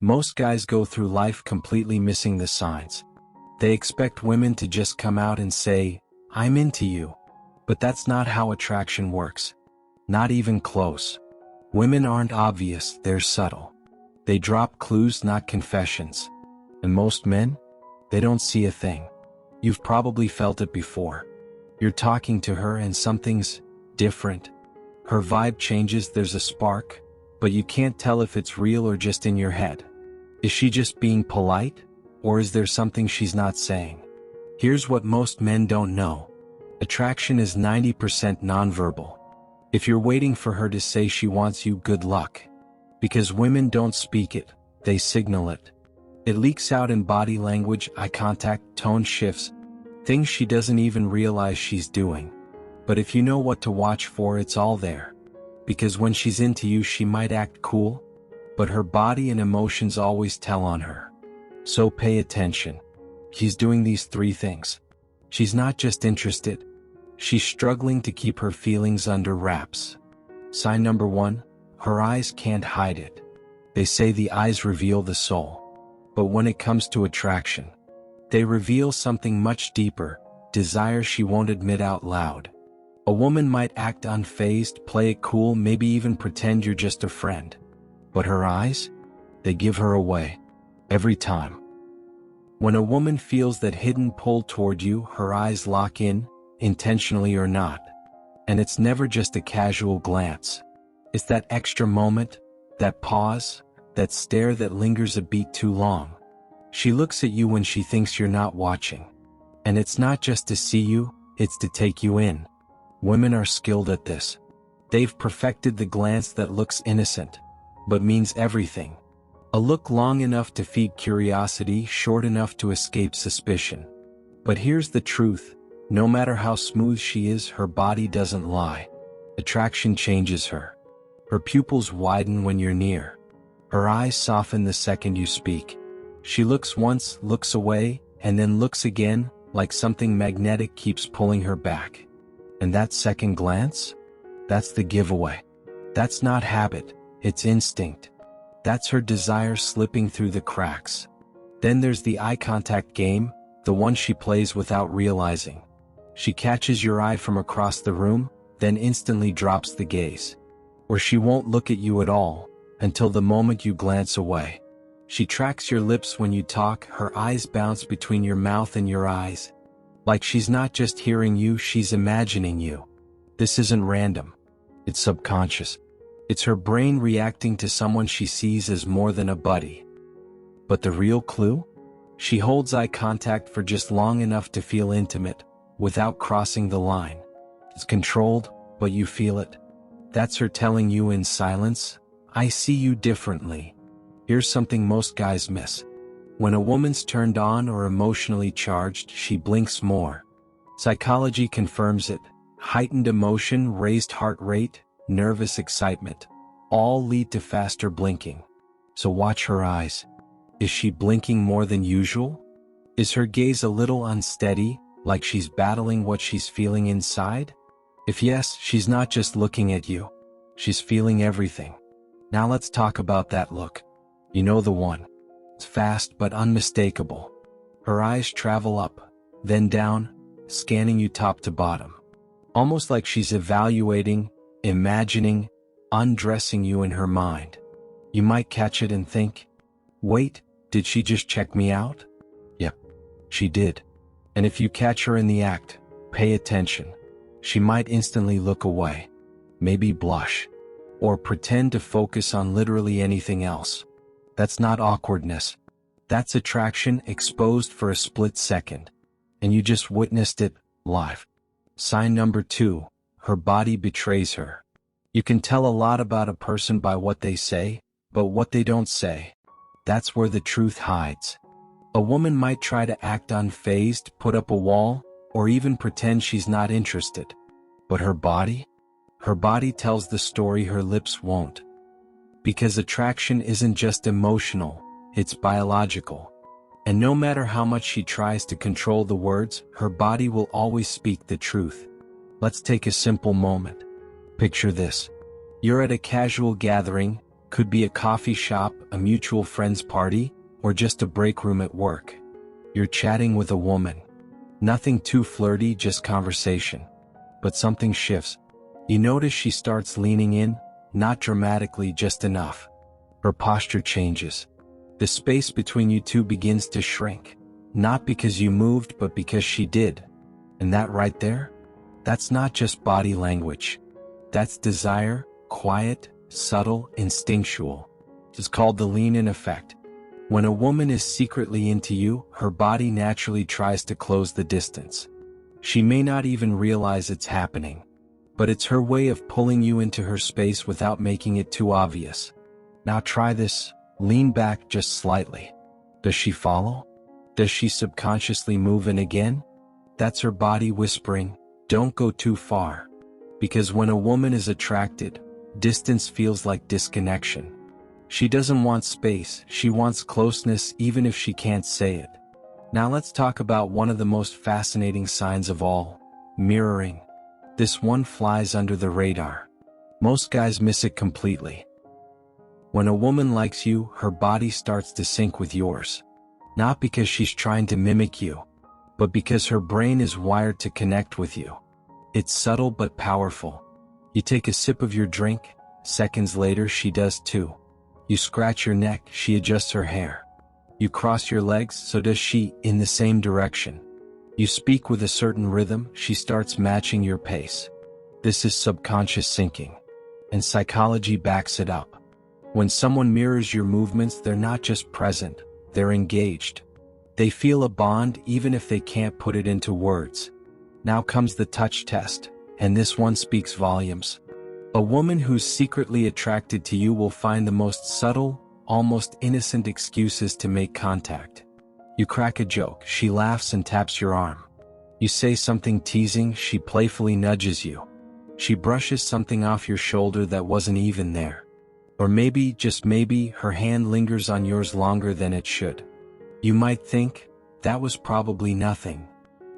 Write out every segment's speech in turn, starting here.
Most guys go through life completely missing the signs. They expect women to just come out and say, "I'm into you." But that's not how attraction works. Not even close. Women aren't obvious, they're subtle. They drop clues, not confessions. And most men? They don't see a thing. You've probably felt it before. You're talking to her and something's different. Her vibe changes, there's a spark, but you can't tell if it's real or just in your head. Is she just being polite? Or is there something she's not saying? Here's what most men don't know. Attraction is 90% nonverbal. If you're waiting for her to say she wants you, good luck. Because women don't speak it, they signal it. It leaks out in body language, eye contact, tone shifts, things she doesn't even realize she's doing. But if you know what to watch for, it's all there. Because when she's into you, she might act cool, but her body and emotions always tell on her. So pay attention. She's doing these 3 things. She's not just interested. She's struggling to keep her feelings under wraps. Sign number 1, her eyes can't hide it. They say the eyes reveal the soul. But when it comes to attraction, they reveal something much deeper, desire she won't admit out loud. A woman might act unfazed, play it cool, maybe even pretend you're just a friend. But her eyes? They give her away. Every time. When a woman feels that hidden pull toward you, her eyes lock in, intentionally or not. And it's never just a casual glance. It's that extra moment, that pause, that stare that lingers a beat too long. She looks at you when she thinks you're not watching. And it's not just to see you, it's to take you in. Women are skilled at this. They've perfected the glance that looks innocent, but means everything. A look long enough to feed curiosity, short enough to escape suspicion. But here's the truth, no matter how smooth she is, her body doesn't lie. Attraction changes her. Her pupils widen when you're near. Her eyes soften the second you speak. She looks once, looks away, and then looks again, like something magnetic keeps pulling her back. And that second glance? That's the giveaway. That's not habit, it's instinct. That's her desire slipping through the cracks. Then there's the eye contact game, the one she plays without realizing. She catches your eye from across the room, then instantly drops the gaze. Or she won't look at you at all, until the moment you glance away. She tracks your lips when you talk, her eyes bounce between your mouth and your eyes. Like she's not just hearing you, she's imagining you. This isn't random. It's subconscious. It's her brain reacting to someone she sees as more than a buddy. But the real clue? She holds eye contact for just long enough to feel intimate, without crossing the line. It's controlled, but you feel it. That's her telling you in silence, "I see you differently." Here's something most guys miss. When a woman's turned on or emotionally charged, she blinks more. Psychology confirms it. Heightened emotion, raised heart rate, nervous excitement, all lead to faster blinking. So watch her eyes. Is she blinking more than usual? Is her gaze a little unsteady, like she's battling what she's feeling inside? If yes, she's not just looking at you. She's feeling everything. Now let's talk about that look. You know the one. It's fast but unmistakable. Her eyes travel up, then down, scanning you top to bottom. Almost like she's evaluating, imagining, undressing you in her mind. You might catch it and think, wait, did she just check me out? Yep, she did. And if you catch her in the act, pay attention. She might instantly look away, maybe blush, or pretend to focus on literally anything else. That's not awkwardness. That's attraction exposed for a split second. And you just witnessed it, live. Sign number 2, her body betrays her. You can tell a lot about a person by what they say, but what they don't say. That's where the truth hides. A woman might try to act unfazed, put up a wall, or even pretend she's not interested. But her body? Her body tells the story her lips won't. Because attraction isn't just emotional, it's biological. And no matter how much she tries to control the words, her body will always speak the truth. Let's take a simple moment. Picture this. You're at a casual gathering, Could be a coffee shop, a mutual friend's party, or just a break room at work. You're chatting with a woman. Nothing too flirty, just conversation. But something shifts. You notice she starts leaning in, not dramatically, just enough. Her posture changes. The space between you two begins to shrink. Not because you moved, but because she did. And that right there? That's not just body language. That's desire, quiet, subtle, instinctual. It's called the lean-in effect. When a woman is secretly into you, her body naturally tries to close the distance. She may not even realize it's happening. But it's her way of pulling you into her space without making it too obvious. Now try this. Lean back just slightly. Does she follow? Does she subconsciously move in again? That's her body whispering, don't go too far. Because when a woman is attracted, distance feels like disconnection. She doesn't want space, she wants closeness even if she can't say it. Now let's talk about one of the most fascinating signs of all, mirroring. This one flies under the radar. Most guys miss it completely. When a woman likes you, her body starts to sync with yours. Not because she's trying to mimic you, but because her brain is wired to connect with you. It's subtle but powerful. You take a sip of your drink, seconds later she does too. You scratch your neck, she adjusts her hair. You cross your legs, so does she, in the same direction. You speak with a certain rhythm, she starts matching your pace. This is subconscious syncing. And psychology backs it up. When someone mirrors your movements, they're not just present, they're engaged. They feel a bond even if they can't put it into words. Now comes the touch test, and this one speaks volumes. A woman who's secretly attracted to you will find the most subtle, almost innocent excuses to make contact. You crack a joke, she laughs and taps your arm. You say something teasing, she playfully nudges you. She brushes something off your shoulder that wasn't even there. Or maybe, just maybe, her hand lingers on yours longer than it should. You might think, that was probably nothing.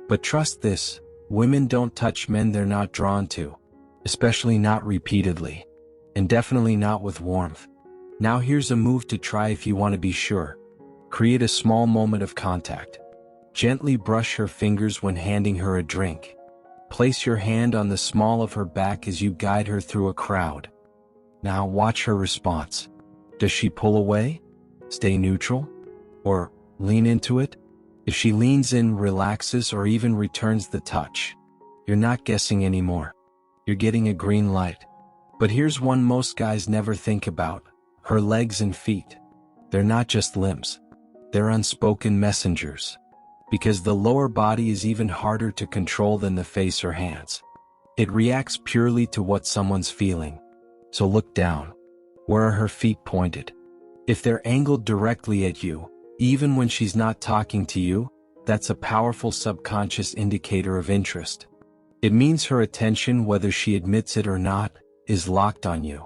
But trust this, women don't touch men they're not drawn to. Especially not repeatedly. And definitely not with warmth. Now here's a move to try if you want to be sure. Create a small moment of contact. Gently brush her fingers when handing her a drink. Place your hand on the small of her back as you guide her through a crowd. Now watch her response. Does she pull away? Stay neutral? Or lean into it? If she leans in, relaxes, or even returns the touch, you're not guessing anymore. You're getting a green light. But here's one most guys never think about. Her legs and feet. They're not just limbs. They're unspoken messengers. Because the lower body is even harder to control than the face or hands. It reacts purely to what someone's feeling. So look down. Where are her feet pointed? If they're angled directly at you, even when she's not talking to you, that's a powerful subconscious indicator of interest. It means her attention, whether she admits it or not, is locked on you.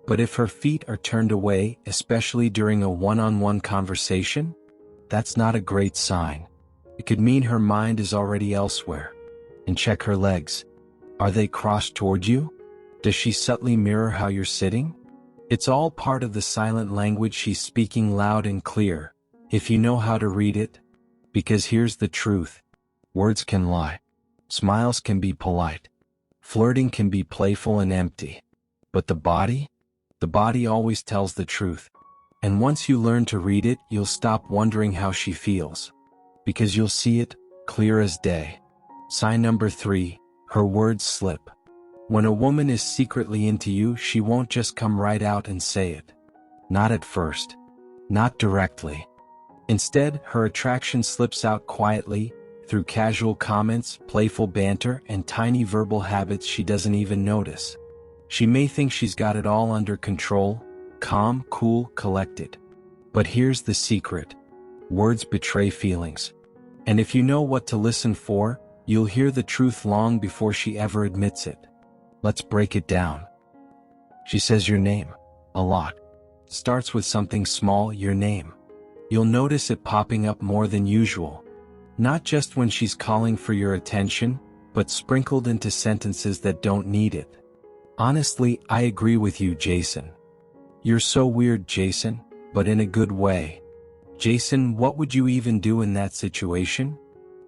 But if her feet are turned away, especially during a one-on-one conversation, that's not a great sign. It could mean her mind is already elsewhere. And check her legs. Are they crossed toward you? Does she subtly mirror how you're sitting? It's all part of the silent language she's speaking loud and clear, if you know how to read it. Because here's the truth. Words can lie. Smiles can be polite. Flirting can be playful and empty. But the body? The body always tells the truth. And once you learn to read it, you'll stop wondering how she feels. Because you'll see it, clear as day. Sign number 3, her words slip. When a woman is secretly into you, she won't just come right out and say it. Not at first. Not directly. Instead, her attraction slips out quietly, through casual comments, playful banter, and tiny verbal habits she doesn't even notice. She may think she's got it all under control, calm, cool, collected. But here's the secret. Words betray feelings. And if you know what to listen for, you'll hear the truth long before she ever admits it. Let's break it down. She says your name. A lot. Starts with something small, your name. You'll notice it popping up more than usual. Not just when she's calling for your attention, but sprinkled into sentences that don't need it. Honestly, I agree with you, Jason. You're so weird, Jason, but in a good way. Jason, what would you even do in that situation?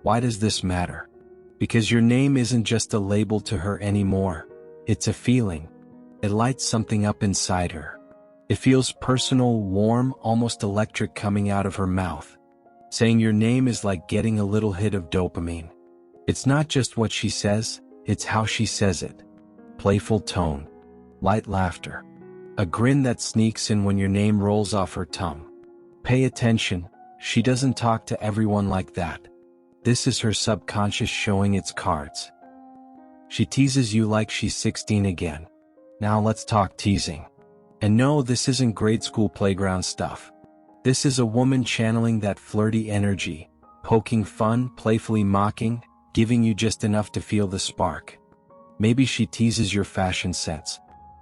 Why does this matter? Because your name isn't just a label to her anymore. It's a feeling. It lights something up inside her. It feels personal, warm, almost electric coming out of her mouth. Saying your name is like getting a little hit of dopamine. It's not just what she says, it's how she says it. Playful tone. Light laughter. A grin that sneaks in when your name rolls off her tongue. Pay attention, she doesn't talk to everyone like that. This is her subconscious showing its cards. She teases you like she's 16 again. Now let's talk teasing. And no, this isn't grade school playground stuff. This is a woman channeling that flirty energy, poking fun, playfully mocking, giving you just enough to feel the spark. Maybe she teases your fashion sense.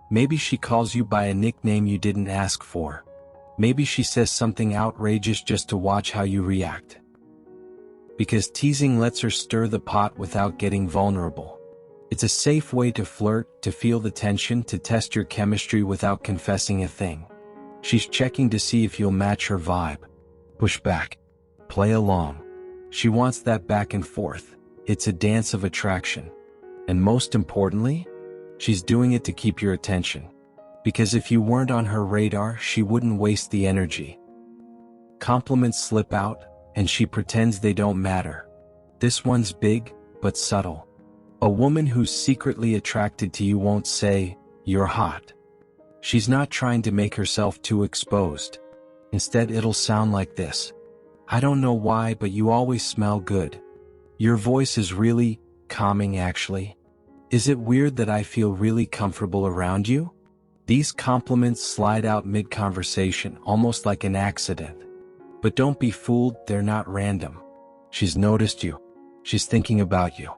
Maybe she calls you by a nickname you didn't ask for. Maybe she says something outrageous just to watch how you react. Because teasing lets her stir the pot without getting vulnerable. It's a safe way to flirt, to feel the tension, to test your chemistry without confessing a thing. She's checking to see if you'll match her vibe. Push back. Play along. She wants that back and forth. It's a dance of attraction. And most importantly, she's doing it to keep your attention. Because if you weren't on her radar, she wouldn't waste the energy. Compliments slip out, and she pretends they don't matter. This one's big, but subtle. A woman who's secretly attracted to you won't say, "You're hot." She's not trying to make herself too exposed. Instead, it'll sound like this. "I don't know why, but you always smell good. Your voice is really calming actually. Is it weird that I feel really comfortable around you?" These compliments slide out mid-conversation, almost like an accident. But don't be fooled, they're not random. She's noticed you. She's thinking about you.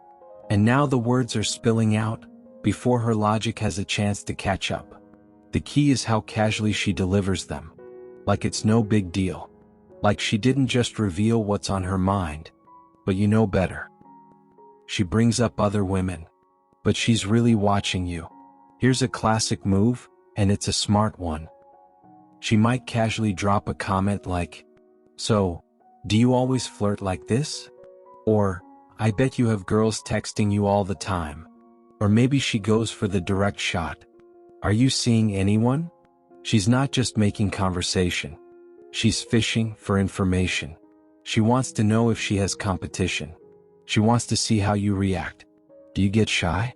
And now the words are spilling out, before her logic has a chance to catch up. The key is how casually she delivers them. Like it's no big deal. Like she didn't just reveal what's on her mind. But you know better. She brings up other women. But she's really watching you. Here's a classic move, and it's a smart one. She might casually drop a comment like, "So, do you always flirt like this?" Or, "I bet you have girls texting you all the time." Or maybe she goes for the direct shot. "Are you seeing anyone?" She's not just making conversation. She's fishing for information. She wants to know if she has competition. She wants to see how you react. Do you get shy?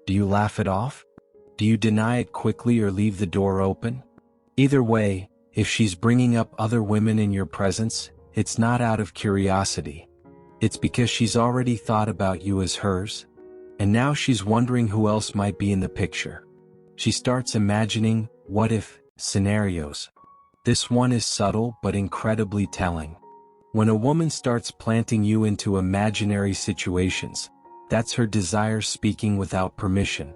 Do you laugh it off? Do you deny it quickly or leave the door open? Either way, if she's bringing up other women in your presence, it's not out of curiosity. It's because she's already thought about you as hers. And now she's wondering who else might be in the picture. She starts imagining what-if scenarios. This one is subtle but incredibly telling. When a woman starts planting you into imaginary situations, that's her desire speaking without permission.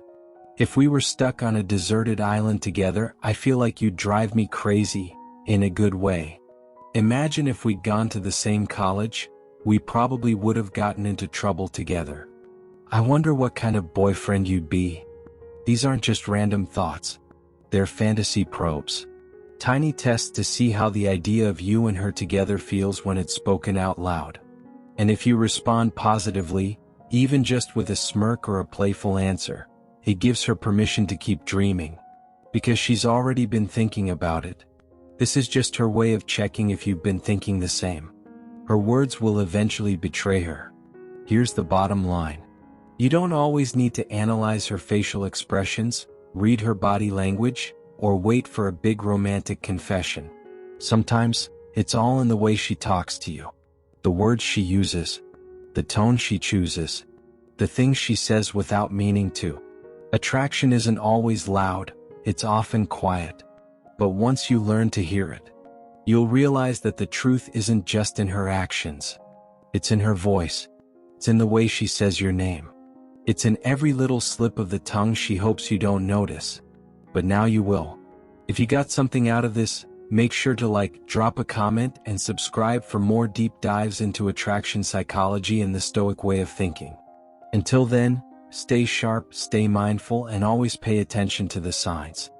If we were stuck on a deserted island together, I feel like you'd drive me crazy, in a good way. Imagine if we'd gone to the same college, we probably would have gotten into trouble together. I wonder what kind of boyfriend you'd be. These aren't just random thoughts. They're fantasy probes. Tiny tests to see how the idea of you and her together feels when it's spoken out loud. And if you respond positively, even just with a smirk or a playful answer, it gives her permission to keep dreaming. Because she's already been thinking about it. This is just her way of checking if you've been thinking the same. Her words will eventually betray her. Here's the bottom line. You don't always need to analyze her facial expressions, read her body language, or wait for a big romantic confession. Sometimes, it's all in the way she talks to you. The words she uses. The tone she chooses. The things she says without meaning to. Attraction isn't always loud, it's often quiet. But once you learn to hear it, you'll realize that the truth isn't just in her actions. It's in her voice. It's in the way she says your name. It's in every little slip of the tongue she hopes you don't notice. But now you will. If you got something out of this, make sure to drop a comment, and subscribe for more deep dives into attraction psychology and the Stoic way of thinking. Until then, stay sharp, stay mindful, and always pay attention to the signs.